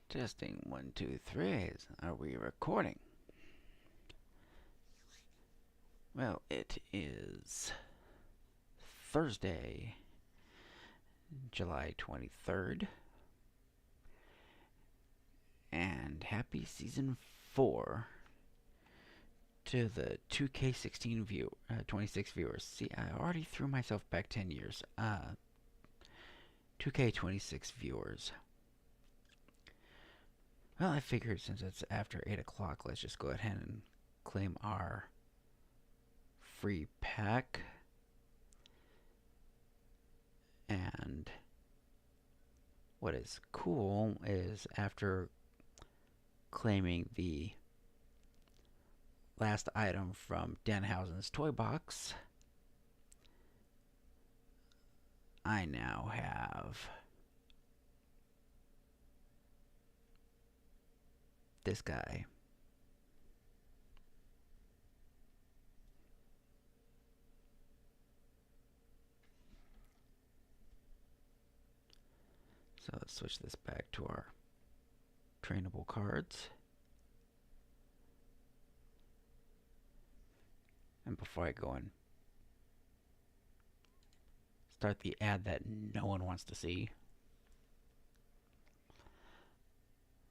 Testing 1, 2, 3. Are we recording? Well, it is Thursday, July 23rd, and happy season 4 to the 2K26 viewers. See, I already threw myself back 10 years. 2K26 viewers. Well, I figured since it's after 8 o'clock, let's just go ahead and claim our free pack. And what is cool is after claiming the last item from Danhausen's toy box, I now have this guy. So let's switch this back to our trainable cards. And before I go and start the ad that no one wants to see,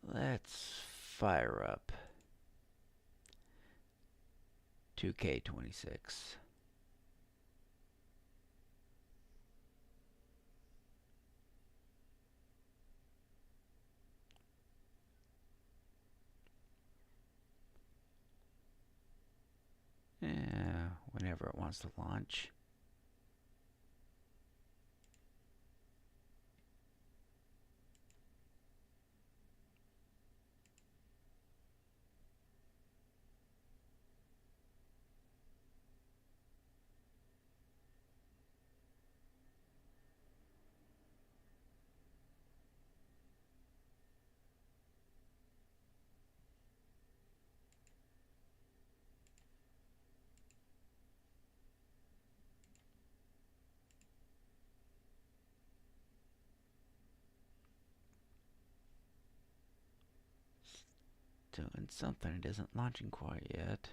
let's fire up 2K26. Yeah, whenever it wants to launch. Doing something, it isn't launching quite yet.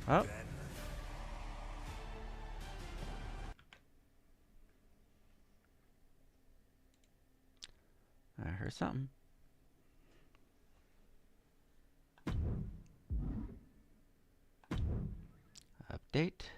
Oh. I heard something. Update.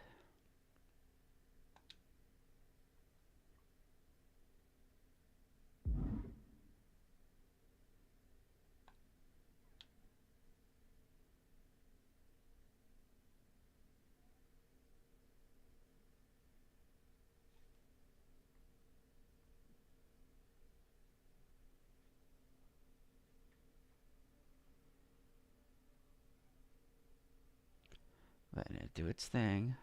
Letting it do its thing.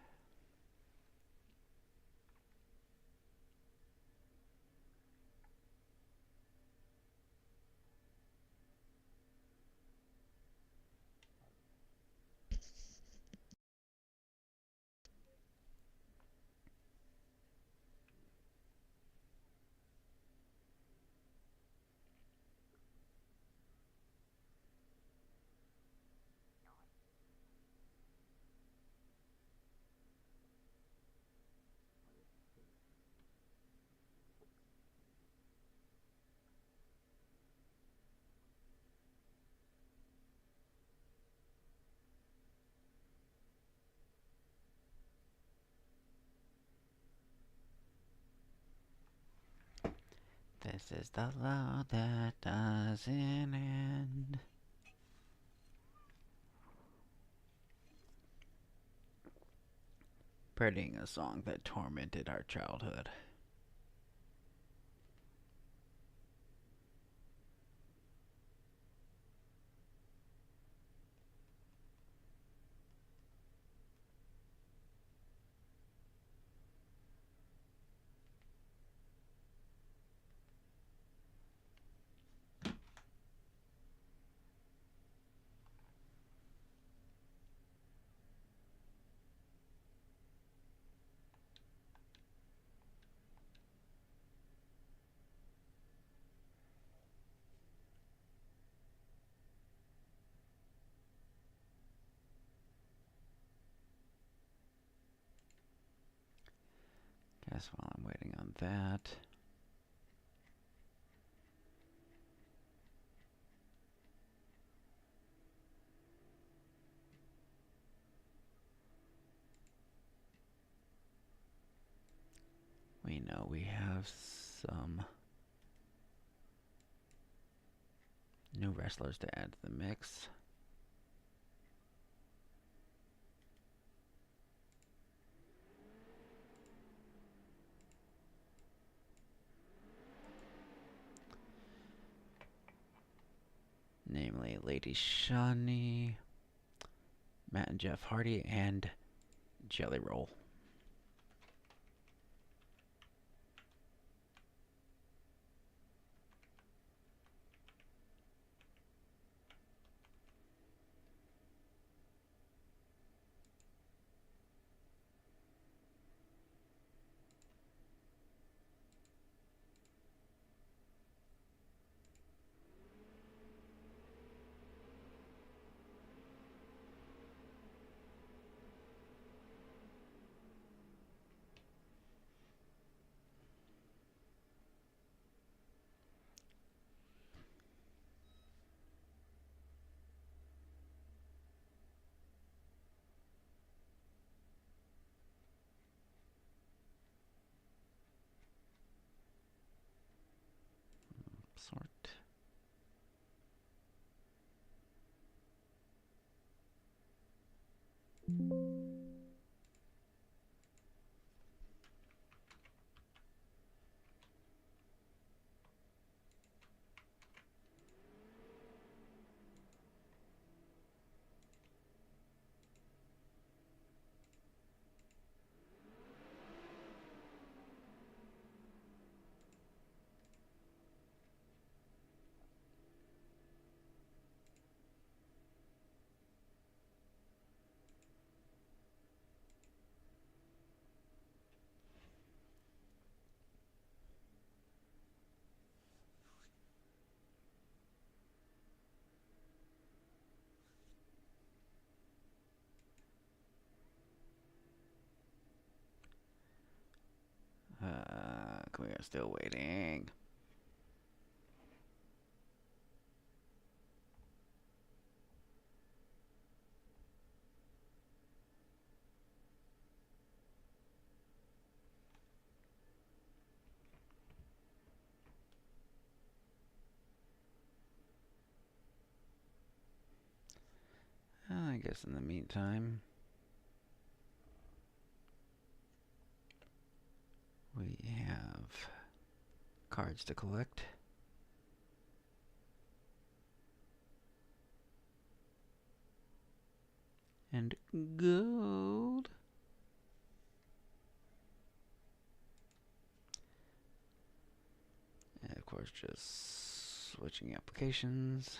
This is the love that doesn't end. Parodying a song that tormented our childhood. guess while I'm waiting on that. We know we have some new wrestlers to add to the mix. Namely Lady Shani, Matt and Jeff Hardy, and Jelly Roll. Sort. We are still waiting. I guess in the meantime, we have cards to collect. And gold. And of course, just switching applications.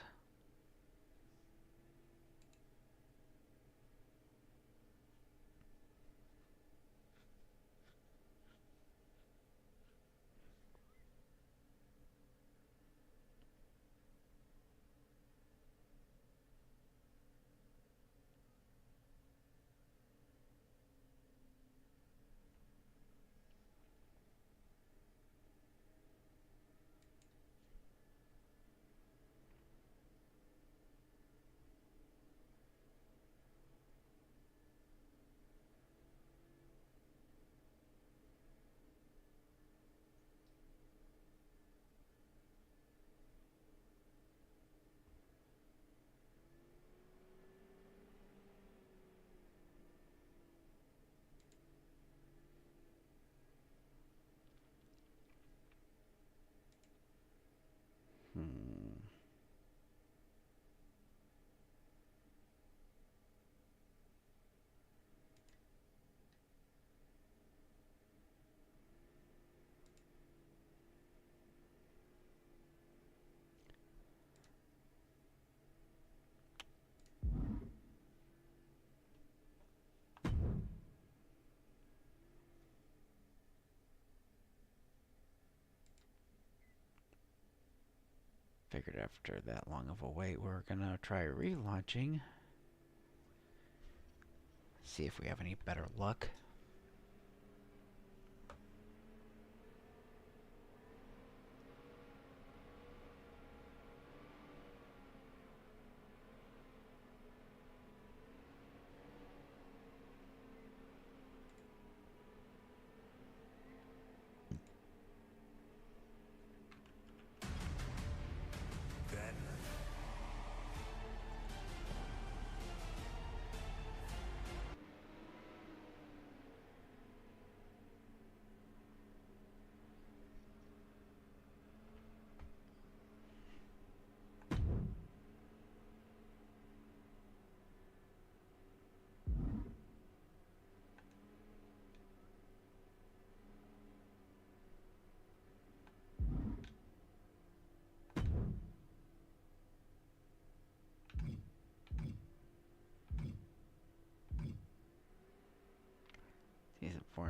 Figured after that long of a wait, we're gonna try relaunching. See if we have any better luck.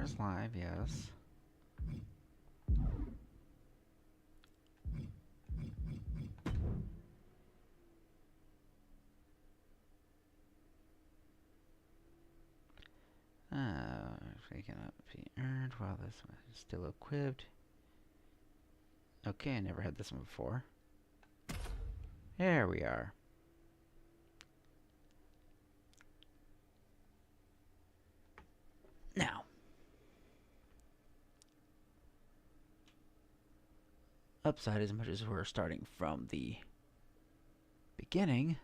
is live, yes. They cannot be earned while this one is still equipped. Okay, I never had this one before. There we are. Now, upside, as much as we're starting from the beginning,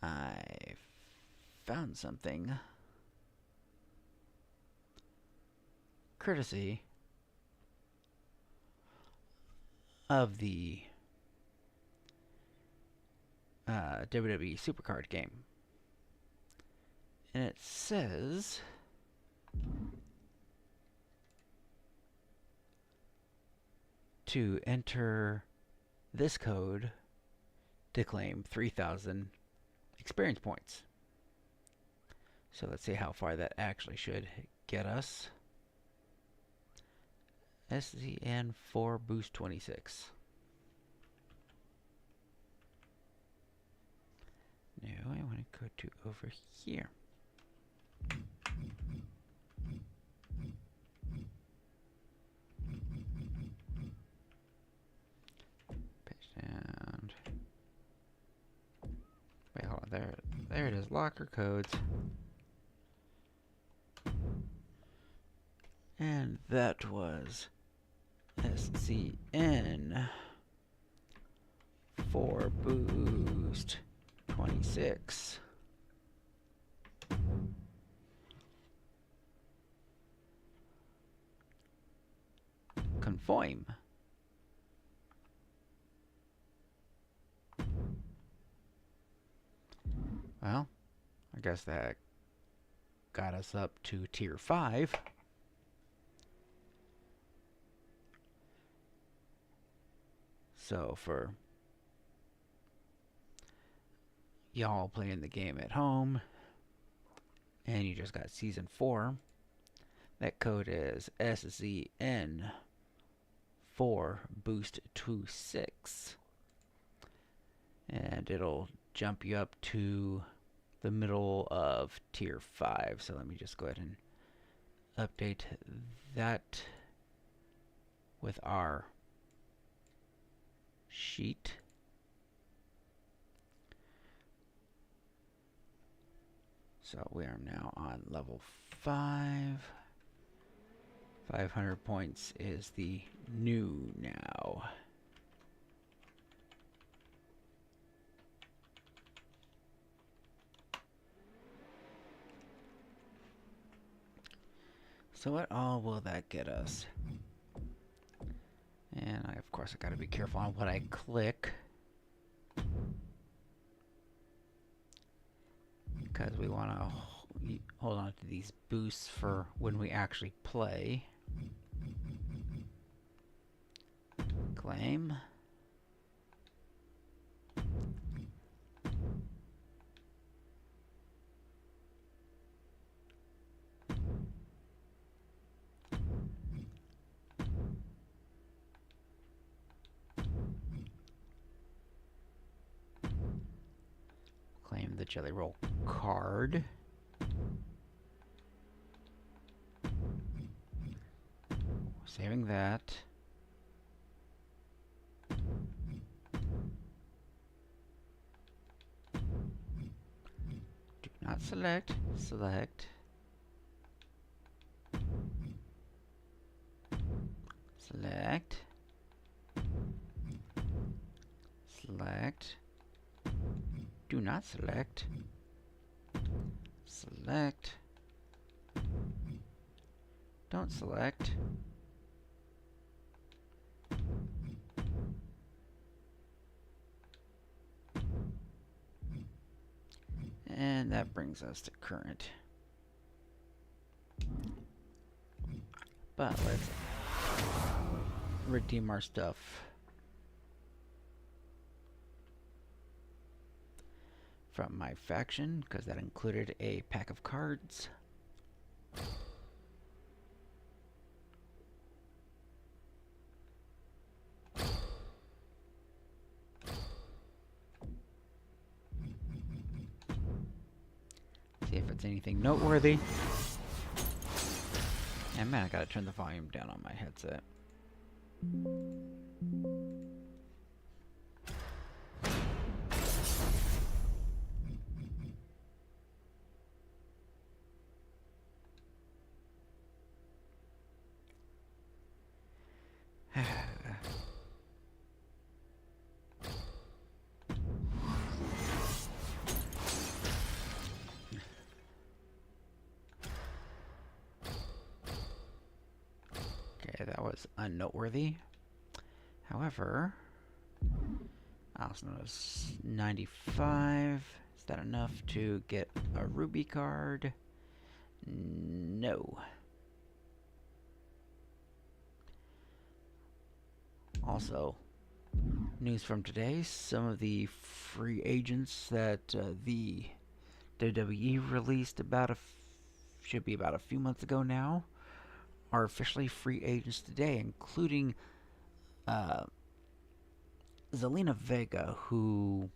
I found something courtesy of the WWE Supercard game. And it says to enter this code to claim 3,000 experience points. So let's see how far that actually should get us. SZN4 Boost 26. No, I want to go to over here. Paste down. Wait, hold on. There it is. Locker codes. And that was SZN for Boost 26. Conform. Well, I guess that got us up to tier 5. So for y'all playing the game at home and you just got season 4, that code is SZN for Boost 26. And it'll jump you up to the middle of tier 5. So let me just go ahead and update that with our sheet. So we are now on level 5. 500 points is the new now. So what all will that get us? And of course I gotta be careful on what I click, because we want to hold on to these boosts for when we actually play. Claim. Claim the Jelly Roll card. Saving that. Do not select. Select. Select. Select. Do not select. Select. Don't select. And that brings us to current. But let's redeem our stuff. from my faction, because that included a pack of cards. See if it's anything noteworthy. And man, I gotta turn the volume down on my headset. Okay, that was unnoteworthy. However, I also noticed 95. Is that enough to get a ruby card? No. Also, news from today, some of the free agents that the WWE released should be about a few months ago now, are officially free agents today, including Zelina Vega, who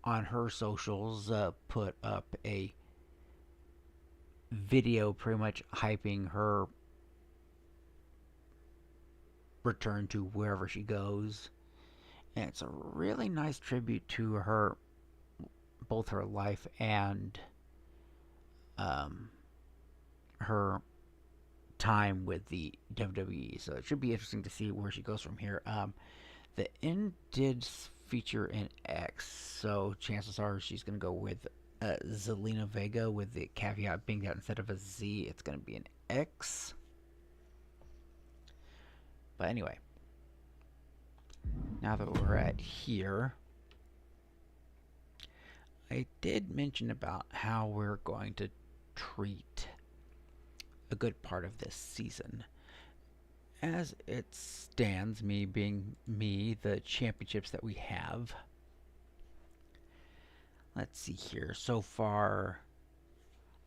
on her socials put up a video pretty much hyping her return to wherever she goes. And it's a really nice tribute to her, both her life and her time with the WWE. So it should be interesting to see where she goes from here. The end did feature an X, so chances are she's going to go with Zelina Vega, with the caveat being that instead of a Z, it's going to be an X. But anyway, now that we're at here, I did mention about how we're going to treat a good part of this season. As it stands, me being me, the championships that we have. Let's see here. So far,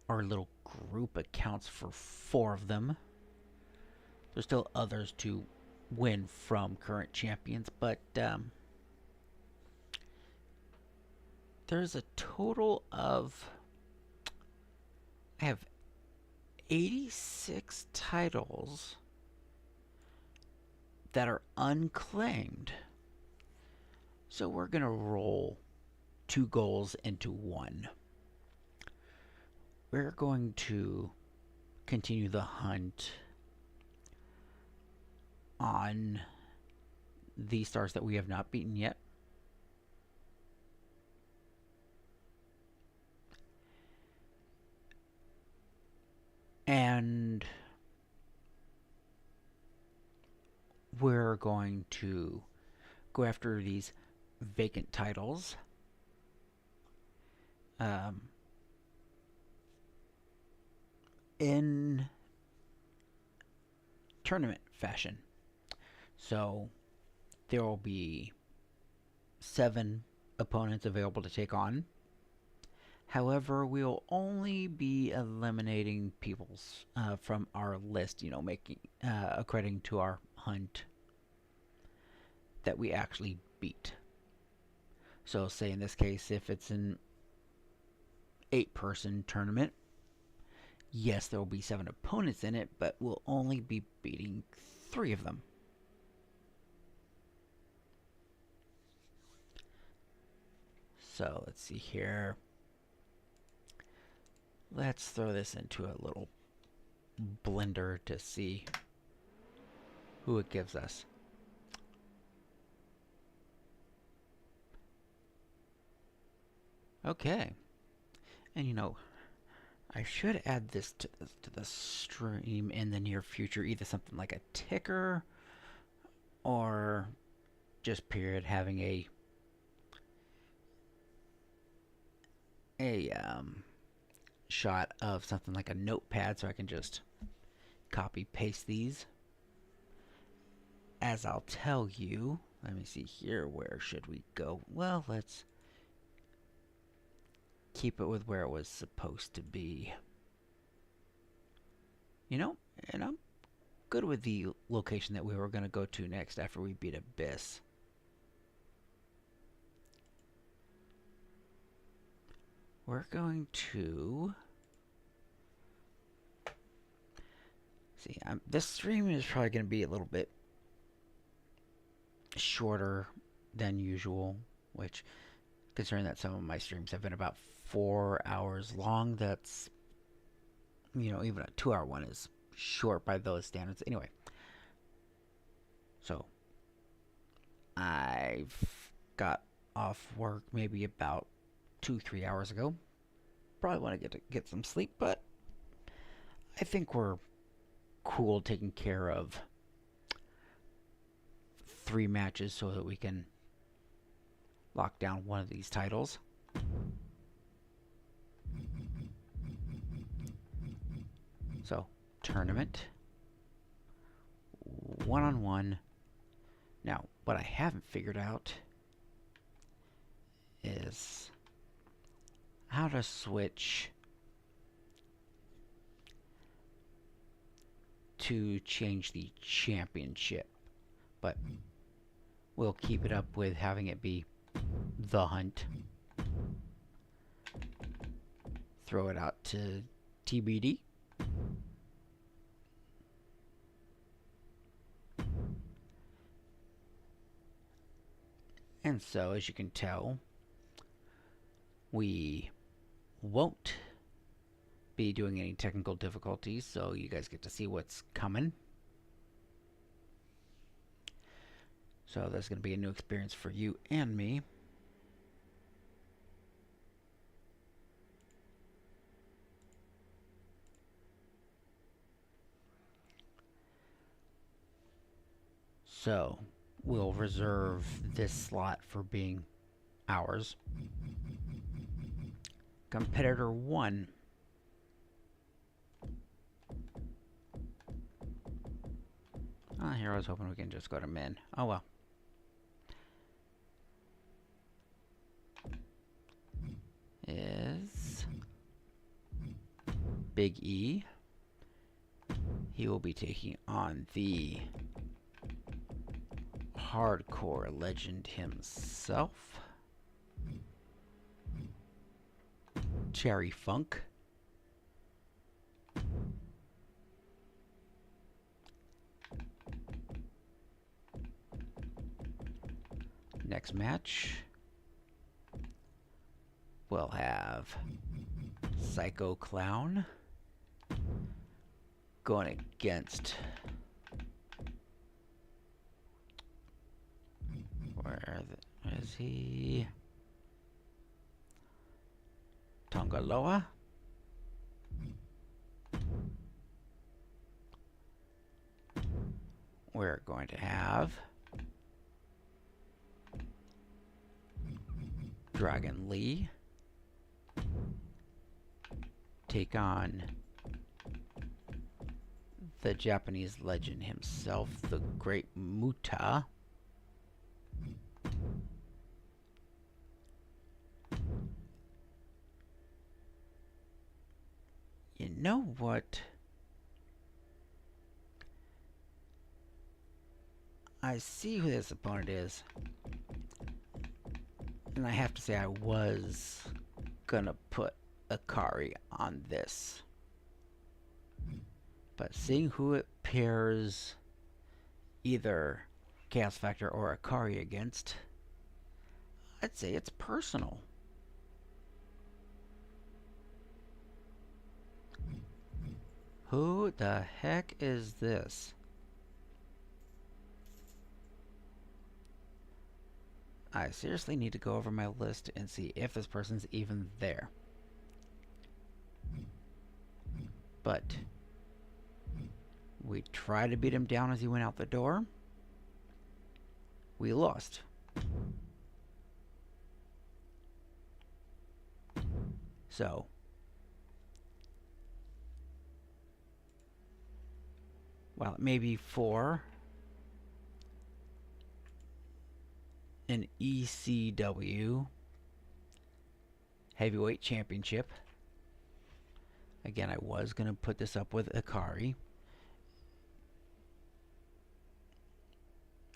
our little group accounts for 4 of them. There's still others to win from current champions, but there's a total of, I have 86 titles that are unclaimed. So we're going to roll 2 goals into 1. We're going to continue the hunt on the stars that we have not beaten yet. And we're going to go after these vacant titles. In tournament fashion. So there will be 7 opponents available to take on. However, we'll only be eliminating people's from our list, you know, making accrediting to our hunt that we actually beat. So say in this case, if it's an 8-person tournament, yes, there will be 7 opponents in it, but we'll only be beating 3 of them. So let's see here. Let's throw this into a little blender to see who it gives us. Okay. And you know, I should add this to the stream in the near future, either something like a ticker or just period having a shot of something like a notepad so I can just copy paste these. As I'll tell you, let me see here, where should we go? Well, let's keep it with where it was supposed to be. You know, and I'm good with the location that we were going to go to next after we beat Abyss. We're going to... see, this stream is probably going to be a little bit shorter than usual, which, considering that some of my streams have been about 4 hours long, that's, you know, even a 2-hour one is short by those standards. Anyway, so I've got off work maybe about 2-3 hours ago. Probably want to get some sleep, but I think we're cool taking care of 3 matches so that we can lock down one of these titles. So, tournament, 1-on-1. Now, what I haven't figured out is how to switch to change the championship, but we'll keep it up with having it be the hunt. Throw it out to TBD. And so, as you can tell, we won't be doing any technical difficulties, so you guys get to see what's coming. So that's going to be a new experience for you and me. So we'll reserve this slot for being ours. Competitor 1. Here I was hoping we can just go to men. Oh well. Is Big E. He will be taking on the hardcore legend himself, Cherry Funk. Next match, we'll have Psycho Clown going against, where is he? Tongaloa. We're going to have Dragon Lee take on the Japanese legend himself, the Great Muta. You know what? I see who this opponent is. And I have to say, I was gonna put Akari on this. But seeing who it pairs either Kaosfactr or Akari against, I'd say it's personal. Who the heck is this? I seriously need to go over my list and see if this person's even there. But we tried to beat him down as he went out the door. We lost. So while it may be for an ECW, Heavyweight Championship. Again, I was going to put this up with Akari.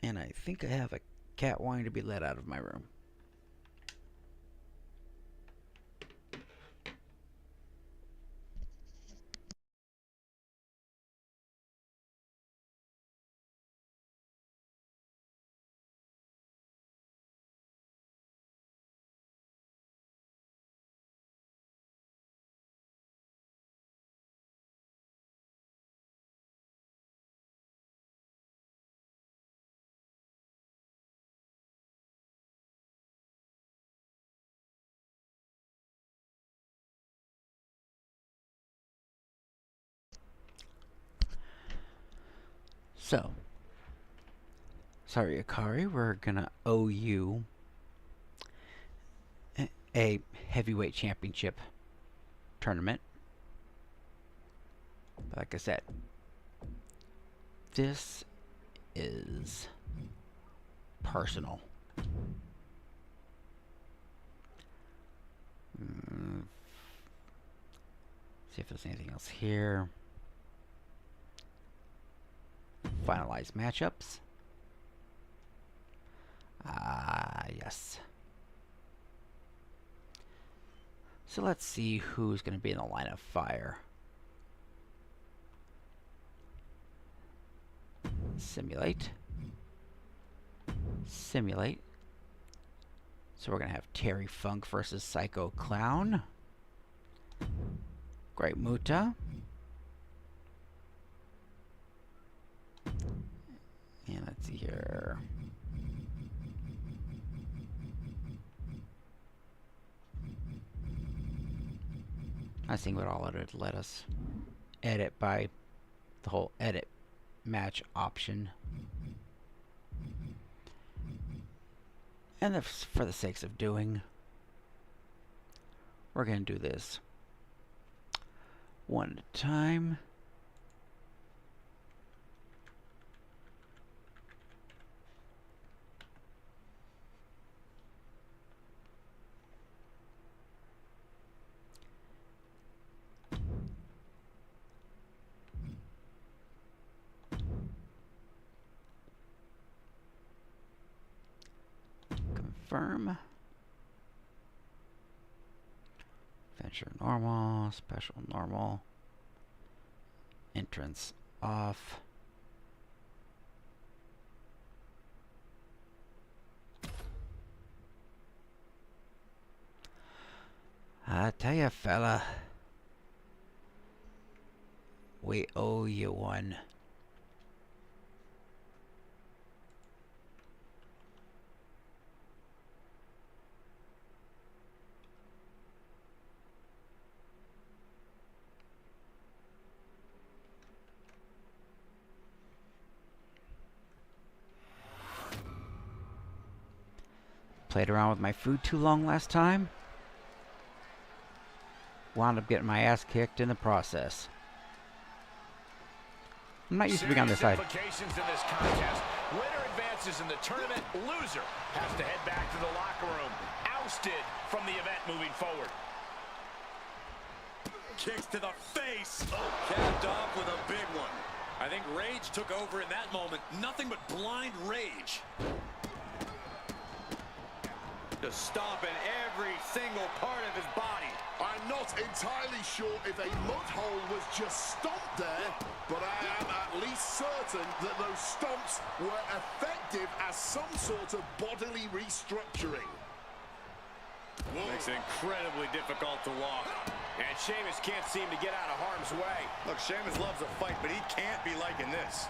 And I think I have a cat wanting to be let out of my room. So, sorry Akari, we're gonna owe you a heavyweight championship tournament. Like I said, this is personal. See if there's anything else here. Finalize matchups. Yes. So let's see who's going to be in the line of fire. Simulate. Simulate. So we're going to have Terry Funk versus Psycho Clown. Great Muta. And let's see here. I think what all it let us edit by the whole edit match option. And if, for the sakes of doing, we're going to do this one at a time. Confirm. Venture normal, special normal. Entrance off. I tell ya, fella, we owe you one. Played around with my food too long last time. Wound up getting my ass kicked in the process. I'm not used to being on this side. In this contest. Winner advances in the tournament. Loser has to head back to the locker room. Ousted from the event moving forward. Kicks to the face. Oh, capped off with a big one. I think rage took over in that moment. Nothing but blind rage. Just stomping every single part of his body. I'm not entirely sure if a mud hole was just stomped there, but I am at least certain that those stomps were effective as some sort of bodily restructuring. Whoa. Makes it incredibly difficult to walk. And Shaemus can't seem to get out of harm's way. Look, Shaemus loves a fight, but he can't be liking this.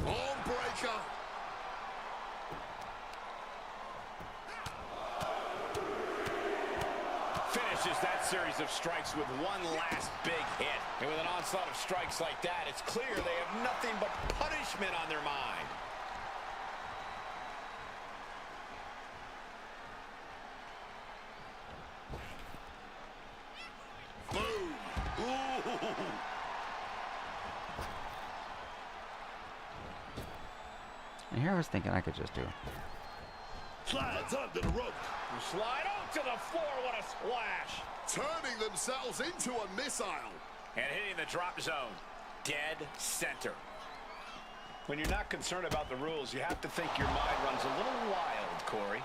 Arm breaker. Finishes that series of strikes with one last big hit. And with an onslaught of strikes like that, it's clear they have nothing but punishment on their mind. Boom. Ooh. And here I was thinking I could just do Slides under the rope. Slide out to the floor. What a splash. Turning themselves into a missile. And hitting the drop zone. Dead center. When you're not concerned about the rules, you have to think your mind runs a little wild, Corey.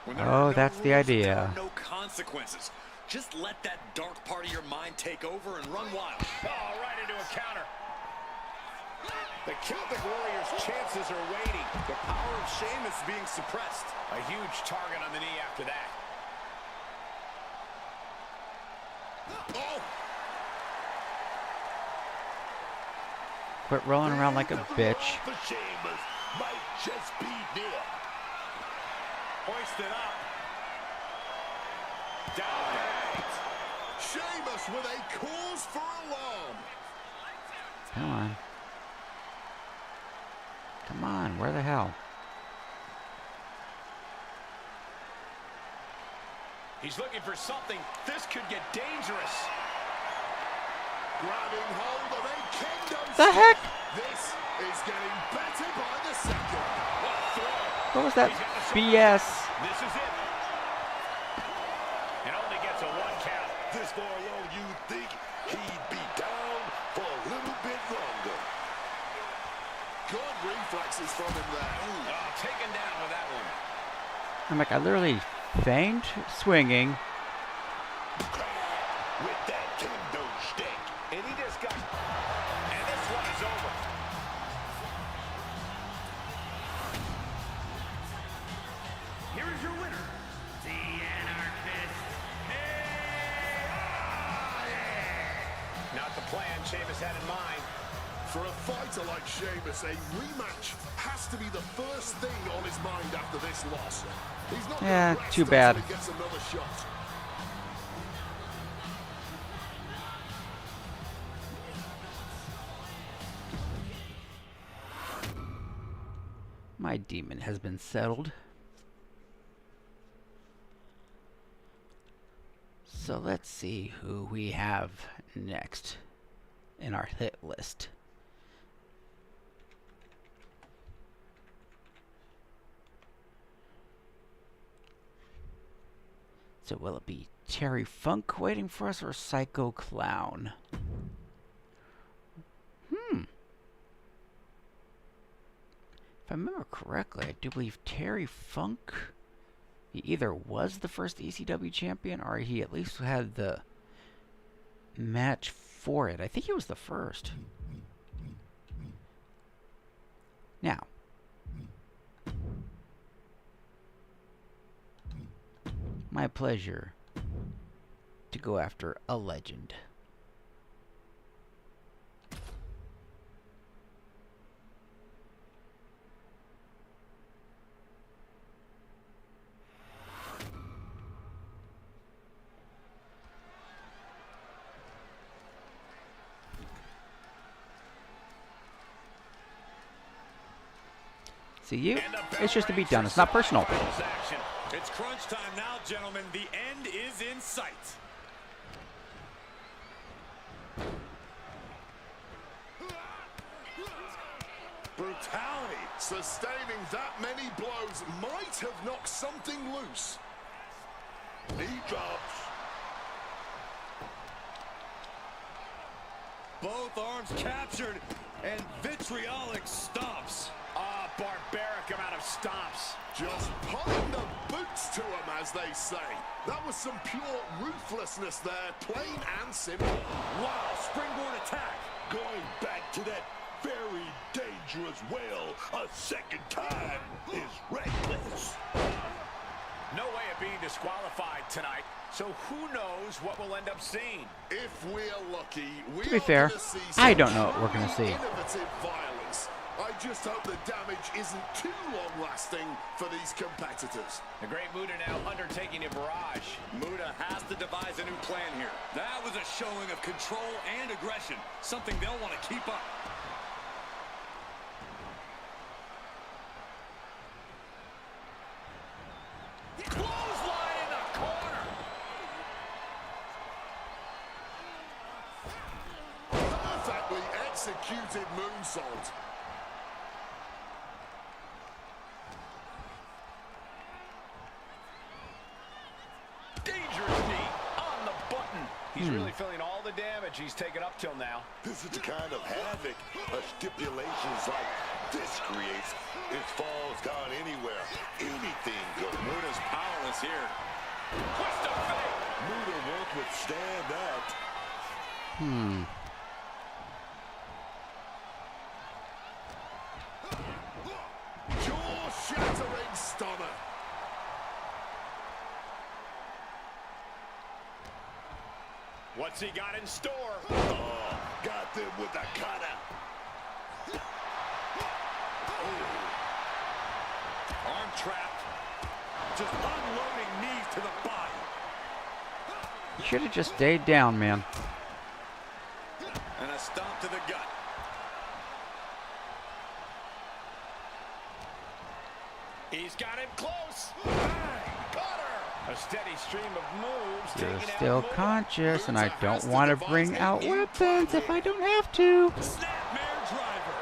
When there are no that's the rules, idea. There are no consequences. Just let that dark part of your mind take over and run wild. Oh, right into a counter. The Celtic Warriors' chances are waiting. The power of Shaemus being suppressed. A huge target on the knee after that. Oh! Quit rolling around like a bitch. For Shaemus might just be near. Hoisted up. Down and out. Shaemus with a cause for alarm. Come on. Come on, where the hell? He's looking for something. This could get dangerous. Grabbing hold of a kingdom. The heck? This is getting better by the second. What was that BS? This is it. And only gets a 1 count. This far along, you'd think he'd be down for a little bit longer. Good reflexes from him there. Oh, taken down with that one. I'm like, I literally feigned swinging. With that kendo stick. And he just got... And this one is over. Here is your winner, the Anarchist. Not the plan Shaemus had in mind. For a fighter like Shaemus, a rematch has to be the first thing on his mind after this loss. He's not Yeah, gonna rest too bad. until he gets another shot. My demon has been settled. So let's see who we have next in our hit list. So will it be Terry Funk waiting for us or Psycho Clown? If I remember correctly, I do believe Terry Funk, he either was the first ECW champion or he at least had the match for it. I think he was the first. Now, my pleasure to go after a legend. See you? It's just a beatdown. It's not personal. It's crunch time now, gentlemen. The end is in sight. Brutality. Sustaining that many blows might have knocked something loose. Knee drops. Both arms captured and vitriolic stomps. Ah, barbaric amount of stomps. Just putting the boots to him, as they say. That was some pure ruthlessness there, plain and simple. Wow, springboard attack. Going back to that very dangerous well a second time is reckless. No way of being disqualified tonight. So who knows what we'll end up seeing? If we're lucky, we To be are fair, gonna see I some don't know what we're gonna see. innovative violence. I just hope the damage isn't too long-lasting for these competitors. The Great Muta now undertaking a barrage. Muta has to devise a new plan here. That was a showing of control and aggression, something they'll want to keep up. Clothesline in the corner. Perfectly executed moonsault. He's really feeling all the damage he's taken up till now. This is the kind of havoc stipulations like this creates. If Fall's gone anywhere, anything goes. Muta's powerless here. Twist of fate. Muta won't withstand that. Jaw-shattering stunner. What's he got in store? Oh, got them with the cutter. Arm trapped. Just unloading knees to the body. You should have just stayed down, man. And a stomp to the gut. He's got him close. Bang! Got her. A steady stream of moves. You're taking out still Muta. conscious, and I Muta don't has to want to devise bring a out new weapons if tactic. I don't have to. Snapmare driver.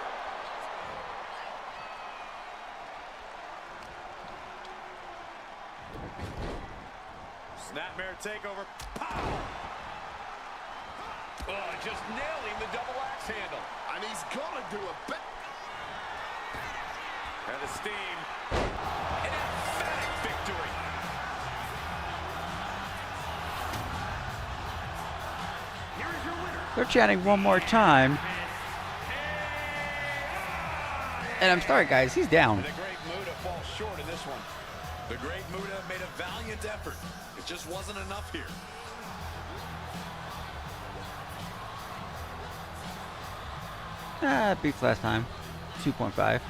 Snapmare takeover. Pow! Oh, just nailing the double axe handle. And he's got to do a bit. And the steam. An emphatic victory. Here is your winner. They're chanting one more time. And I'm sorry, guys, he's down. The Great Muta falls short in this one. The Great Muta made a valiant effort. It just wasn't enough here. Beats last time. 2.5.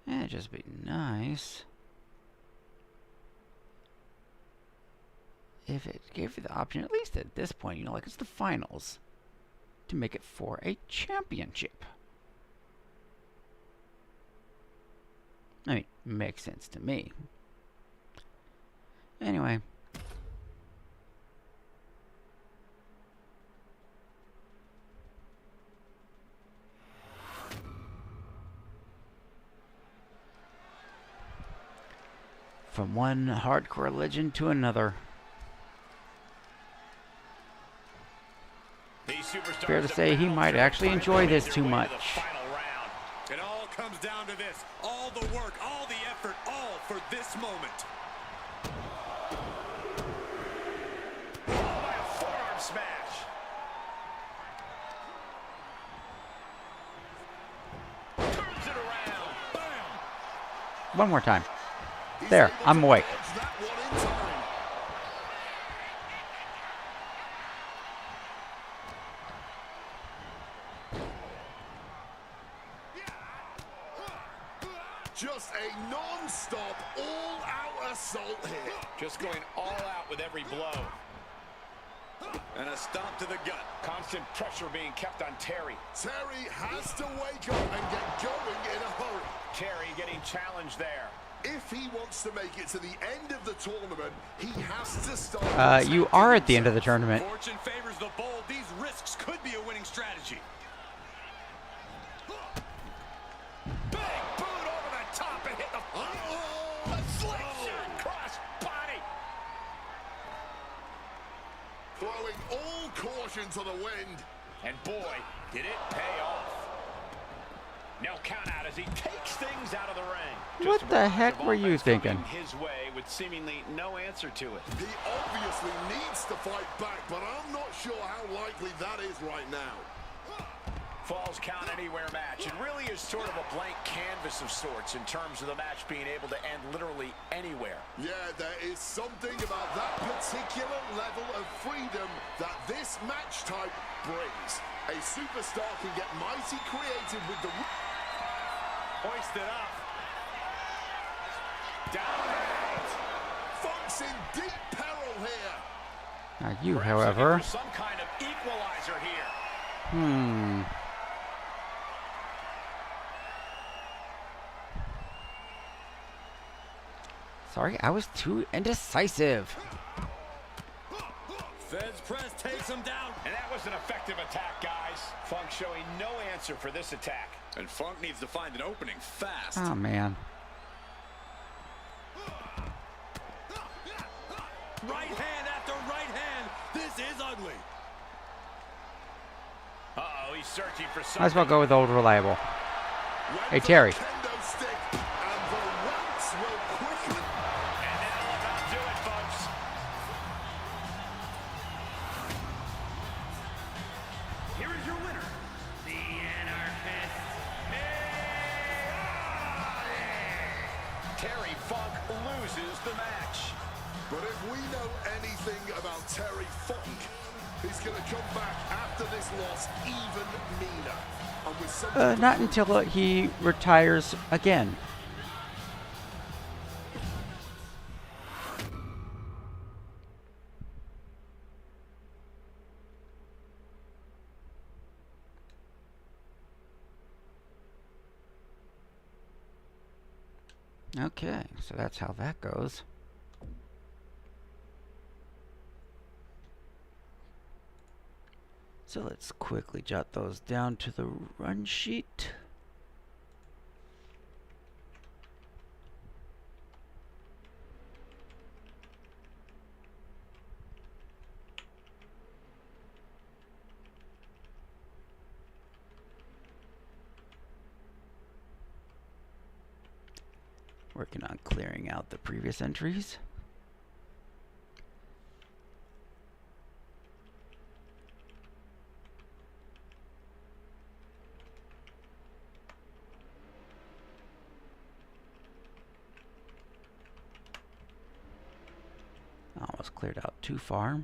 It'd just be nice if it gave you the option, at least at this point, you know, like it's the finals, to make it for a championship. I mean, makes sense to me. Anyway. From one hardcore legend to another. These superstars Fair to say he might actually enjoy this too much. It all comes down to this. All the work, all the effort, all for this moment. By a forearm smash. Turns it around. Bam. One more time. There, I'm awake. That one in time. Just a non-stop, all-out assault here. Just going all out with every blow. And a stomp to the gut. Constant pressure being kept on Terry. Terry has to wake up and get going in a hurry. Terry getting challenged there. If he wants to make it to the end of the tournament, he has to start. You are at the end of the tournament. Fortune favors the bold. These risks could be a winning strategy. Big boot over the top and hit the a slingshot cross body. Throwing all caution to the wind. And boy, did it pay off. No count out as he takes things out of the ring. What the heck were you thinking? His way with seemingly no answer to it. He obviously needs to fight back, but I'm not sure how likely that is right now. Falls count anywhere match. It really is sort of a blank canvas of sorts in terms of the match being able to end literally anywhere. Yeah, there is something about that particular level of freedom that this match type brings. A superstar can get mighty creative with the... Hoist it up. Down and out. Funk's in deep peril here. Now you, Perhaps however... looking for some kind of equalizer here. Sorry, I was too indecisive. Feds press takes him down. And that was an effective attack, guys. Funk showing no answer for this attack. And Funk needs to find an opening fast. Oh, man. Right hand after right hand. This is ugly. Uh-oh, he's searching for something. Might as well go with old reliable. Went Hey, for Terry. the kendo stick, and the rats will quickly... And that'll about do it, folks. Here is your winner, the Anarchist. Terry Funk loses the match. But if we know anything about Terry Funk, he's going to come back after this loss even meaner. And with something Not until he retires again. Okay, so that's how that goes. So let's quickly jot those down to the run sheet. Working on clearing out the previous entries. Almost cleared out too far.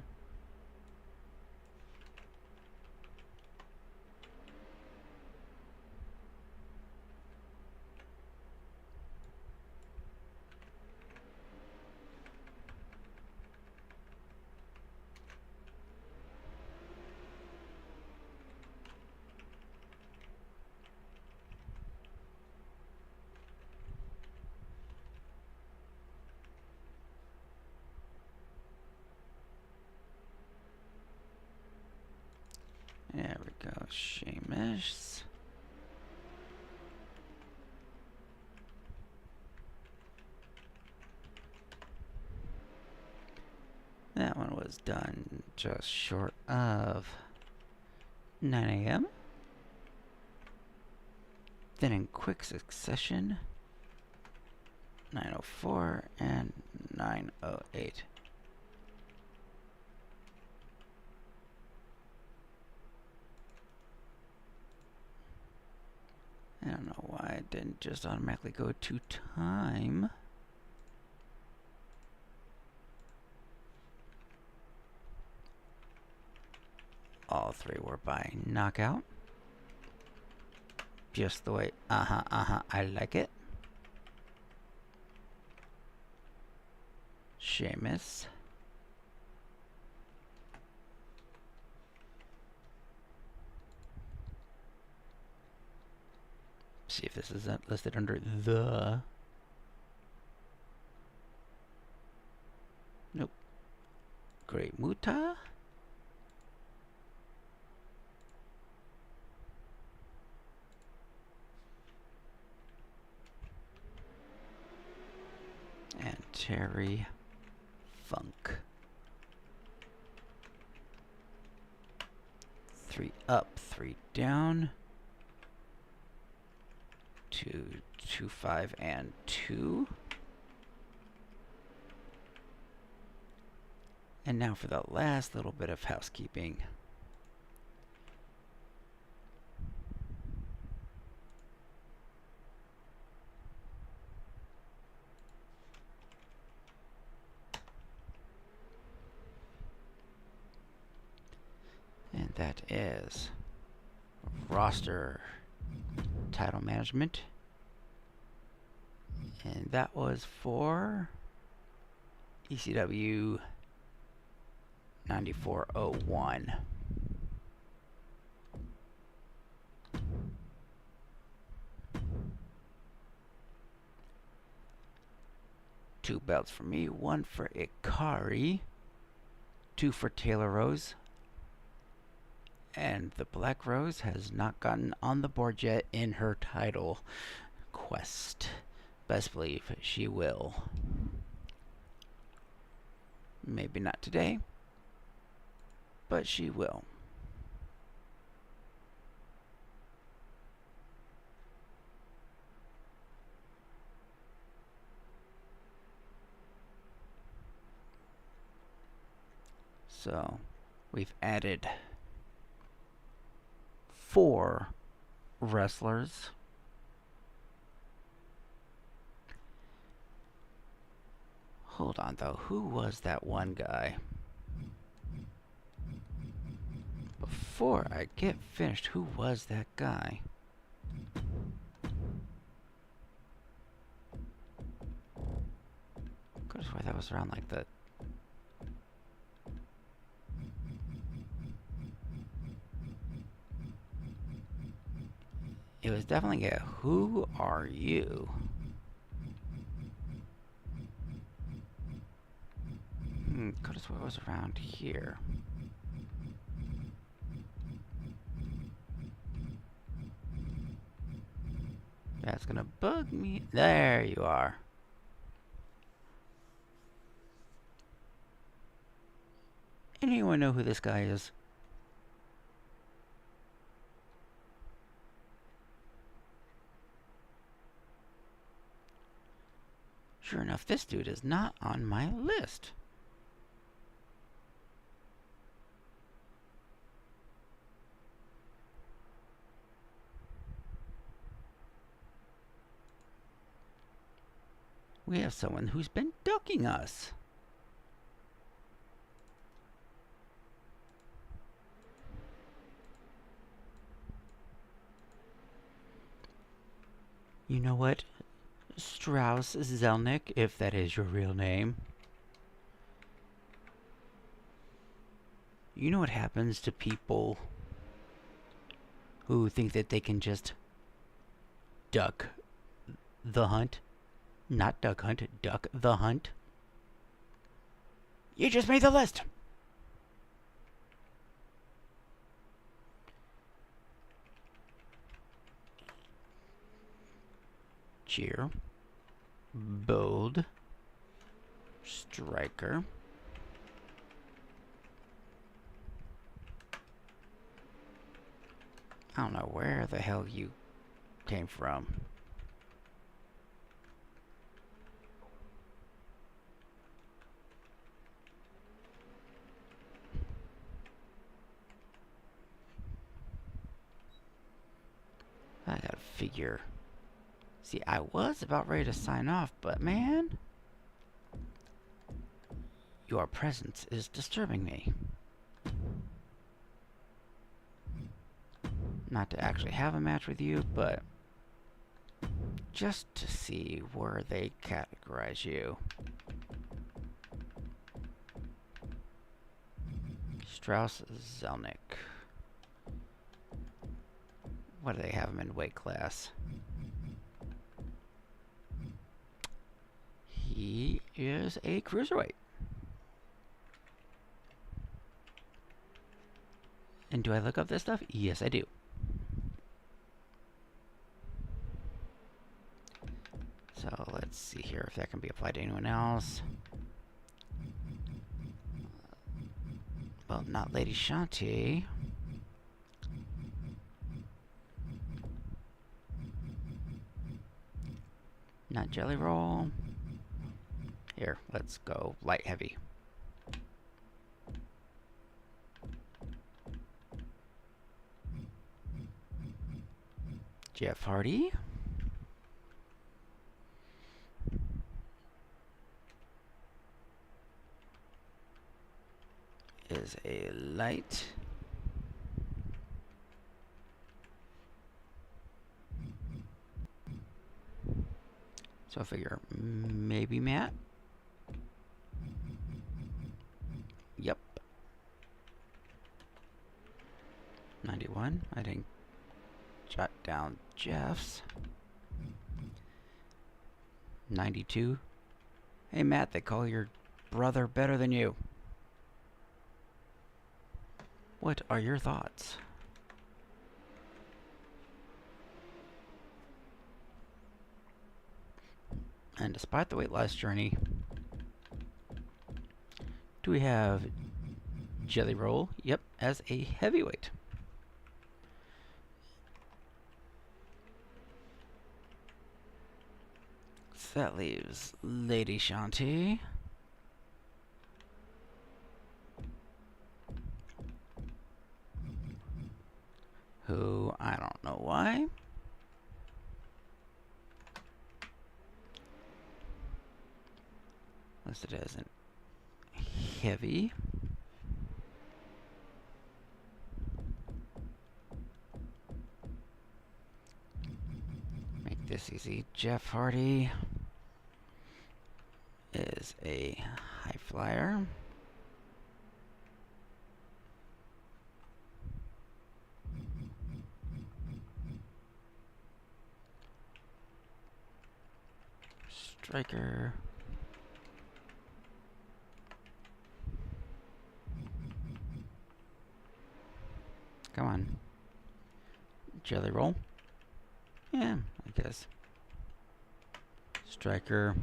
There we go, Shaemus. That one was done just short of 9 a.m. Then in quick succession, 9:04 and 9:08. I don't know why it didn't just automatically go to time. All three were by knockout. Just the way, I like it. Shaemus. See if this is listed under the. Nope. Great Muta. And Terry Funk. 3 up, 3 down. 2, 2, 5, and 2. And now for the last little bit of housekeeping. And that is roster title management. And that was for ECW 9401. Two belts for me, one for Ikari, two for Taylor Rose, and the Black Rose has not gotten on the board yet in her title quest. Best believe she will. Maybe not today, but she will. So, we've added 4 wrestlers. Hold on though, who was that one guy? Before I get finished, who was that guy? Could have sworn that was around like the... It was definitely a who are you? Could have sworn it was around here. That's gonna bug me. There you are. Anyone know who this guy is? Sure enough, this dude is not on my list. We have someone who's been ducking us. You know what? Strauss Zelnick, if that is your real name. You know what happens to people who think that they can just duck the hunt? Not duck hunt, duck the hunt. You just made the list. Cheer. Bold. Striker. I don't know where the hell you came from. I gotta figure. See, I was about ready to sign off, but man, your presence is disturbing me. Not to actually have a match with you, but just to see where they categorize you. Strauss Zelnick. What do they have him in weight class? He is a cruiserweight. And do I look up this stuff? Yes, I do. So let's see here if that can be applied to anyone else. Well, not Lady Shanti. Not Jelly Roll. Here, let's go light heavy. Jeff Hardy. Is a light. So I figure maybe Matt. one. I didn't jot down Jeff's. 92. Hey Matt, they call your brother better than you. What are your thoughts? And despite the weight loss journey, do we have Jelly Roll? Yep, as a heavyweight. So that leaves Lady Shanti. Who, I don't know why. Listed as an heavy. Make this easy. Jeff Hardy is a high flyer. Striker. Come on. Jelly Roll. Yeah, I guess. Striker.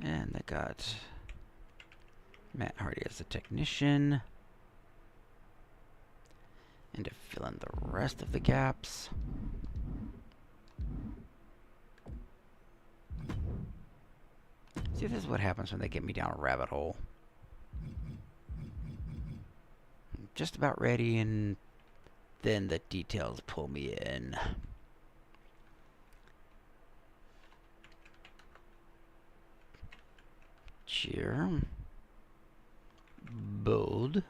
And they got Matt Hardy as a technician. And to fill in the rest of the gaps, see, this is what happens when they get me down a rabbit hole. I'm just about ready, and then the details pull me in. Cheer. Bold.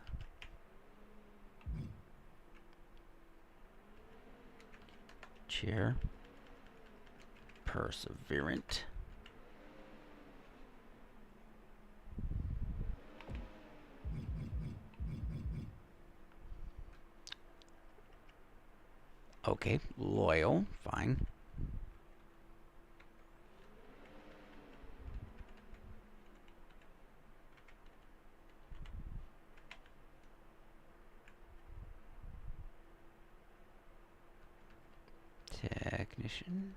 Cheer. Perseverant. Okay, loyal, fine. Technician.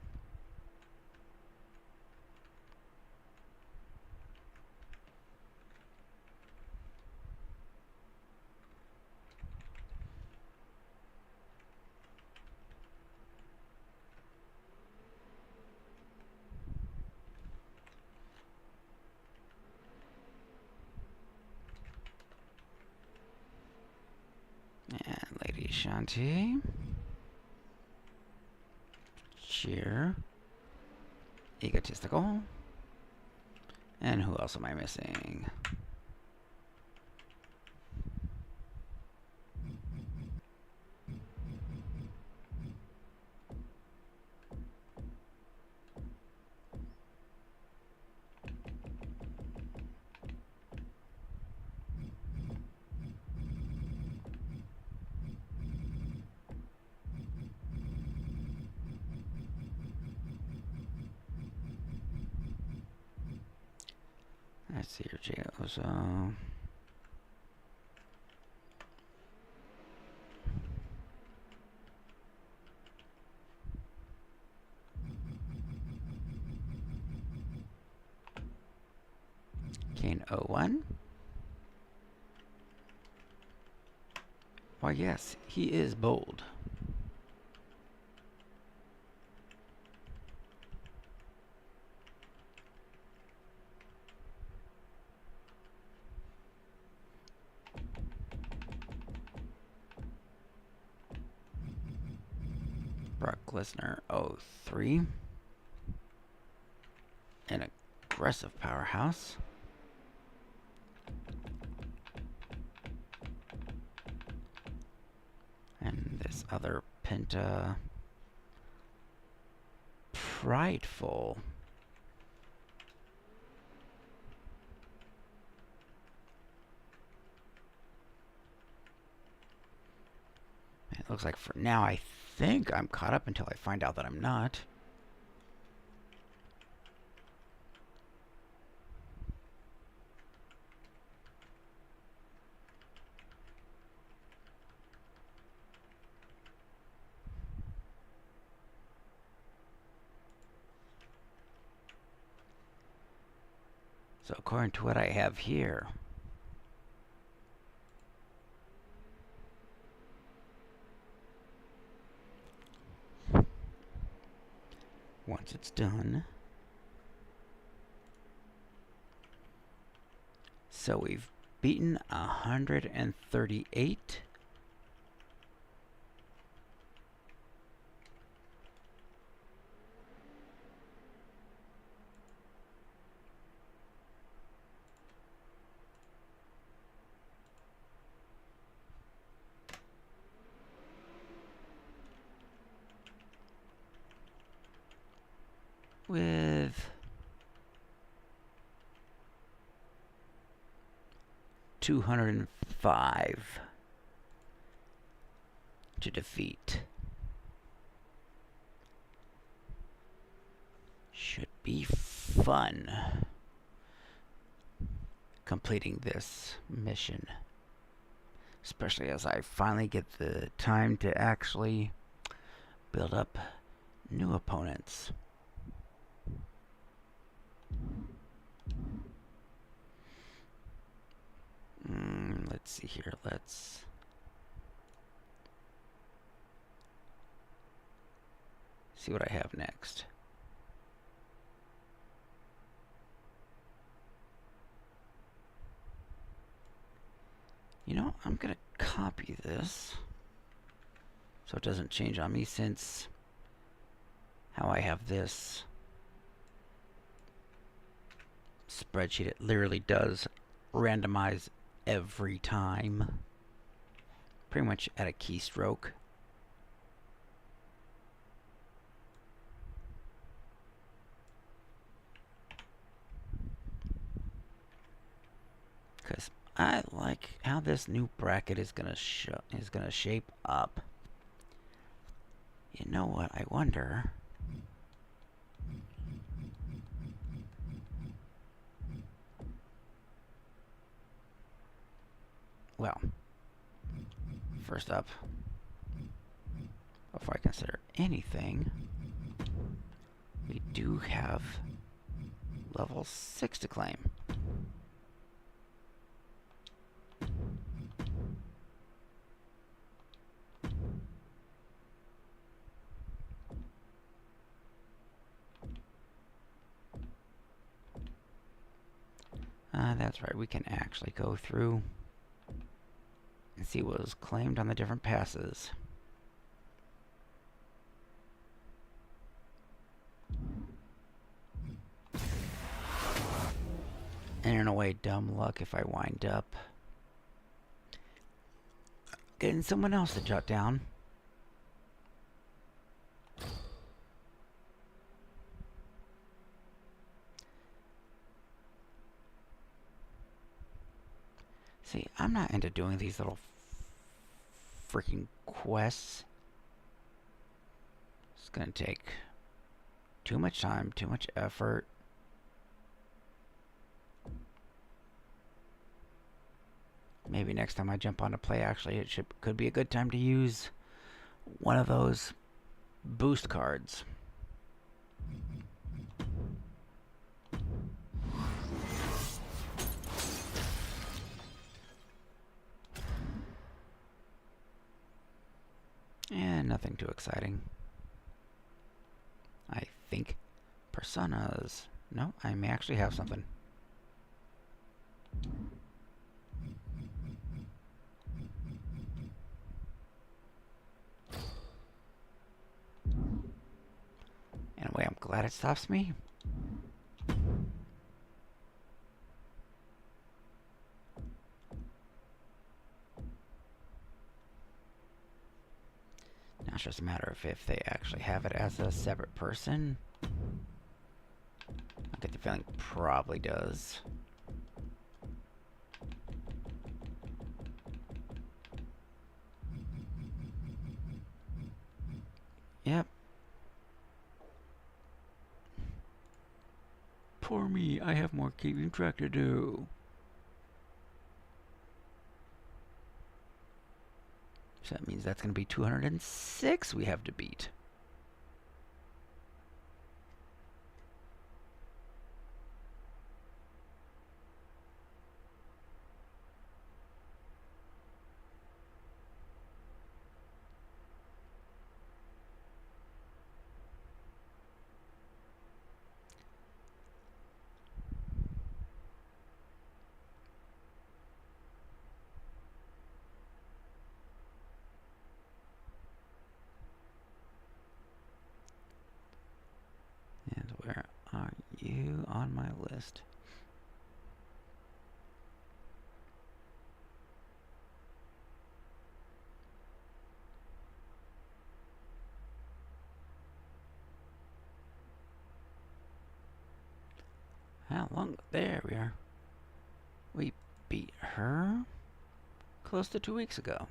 And Lady Shanti. Cheer. Egotistical. And who else am I missing? Let's see your jails. Kane 01. Why, yes, he is bold. Brock Lesnar 03. An aggressive powerhouse. And this other Penta. Prideful. It looks like for now I think I'm caught up until I find out that I'm not. So according to what I have here, once it's done, so we've beaten 138. With 205 to defeat. Should be fun completing this mission, especially as I finally get the time to actually build up new opponents. Let's see here. Let's see what I have next. You know, I'm gonna copy this so it doesn't change on me, since how I have this spreadsheet, it literally does randomize every time, pretty much at a keystroke. Because I like how this new bracket is gonna shape up. You know what? I wonder. Well, first up, before I consider anything, we do have level 6 to claim. That's right, we can actually go through and see what was claimed on the different passes. And in a way, dumb luck if I wind up getting someone else to jot down. See, I'm not into doing these little freaking quests. It's gonna take too much time, too much effort. Maybe next time I jump on to play, actually, it could be a good time to use one of those boost cards. And nothing too exciting. I think. Personas. No, I may actually have something. In a way, I'm glad it stops me. Now it's just a matter of if they actually have it as a separate person. I get the feeling it probably does. Poor me, I have more keeping track to do. So that means that's going to be 206 we have to beat. And where are you on my list? How long? There we are. We beat her close to 2 weeks ago.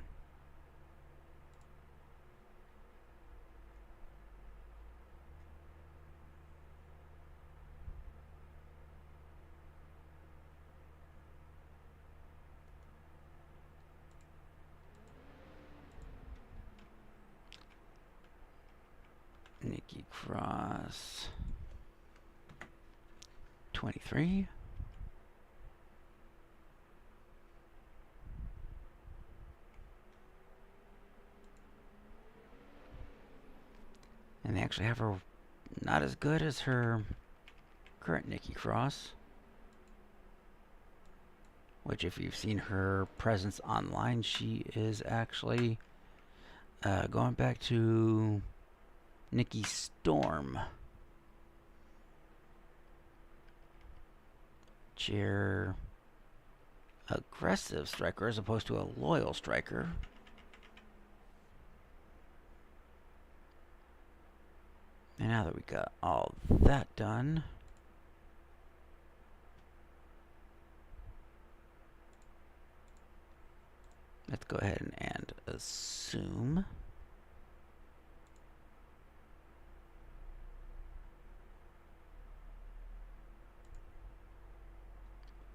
Nikki Cross 23. And they actually have her not as good as her current Nikki Cross. Which, if you've seen her presence online, she is actually going back to Nikki Storm. Cheer aggressive striker as opposed to a loyal striker. And now that we got all that done, let's go ahead and assume.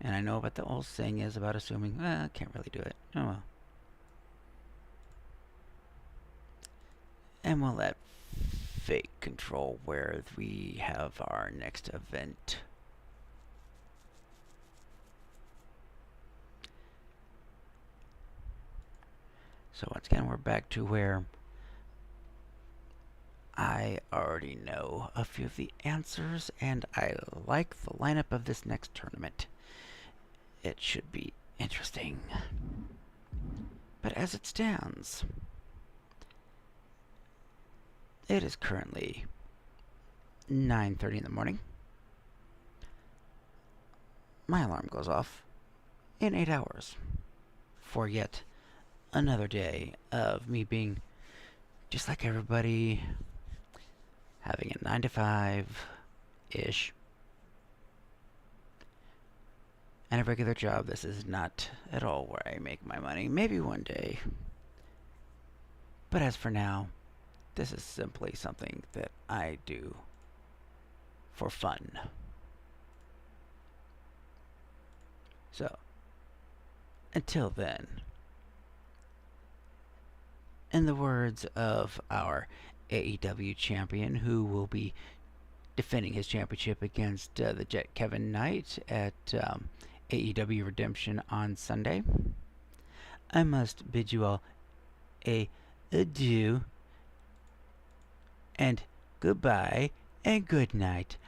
And I know what the old saying is about assuming. I can't really do it. Oh well. And we'll let fate control where we have our next event. So once again, we're back to where I already know a few of the answers, and I like the lineup of this next tournament. It should be interesting. But as it stands, it is currently 9:30 in the morning. My alarm goes off in 8 hours for yet another day of me being just like everybody, having a 9 to 5-ish. And a regular job. This is not at all where I make my money. Maybe one day. But as for now, this is simply something that I do for fun. So, until then, in the words of our AEW champion, who will be defending his championship against the Jet Kevin Knight at AEW Redemption on Sunday, I must bid you all a adieu and goodbye and good night.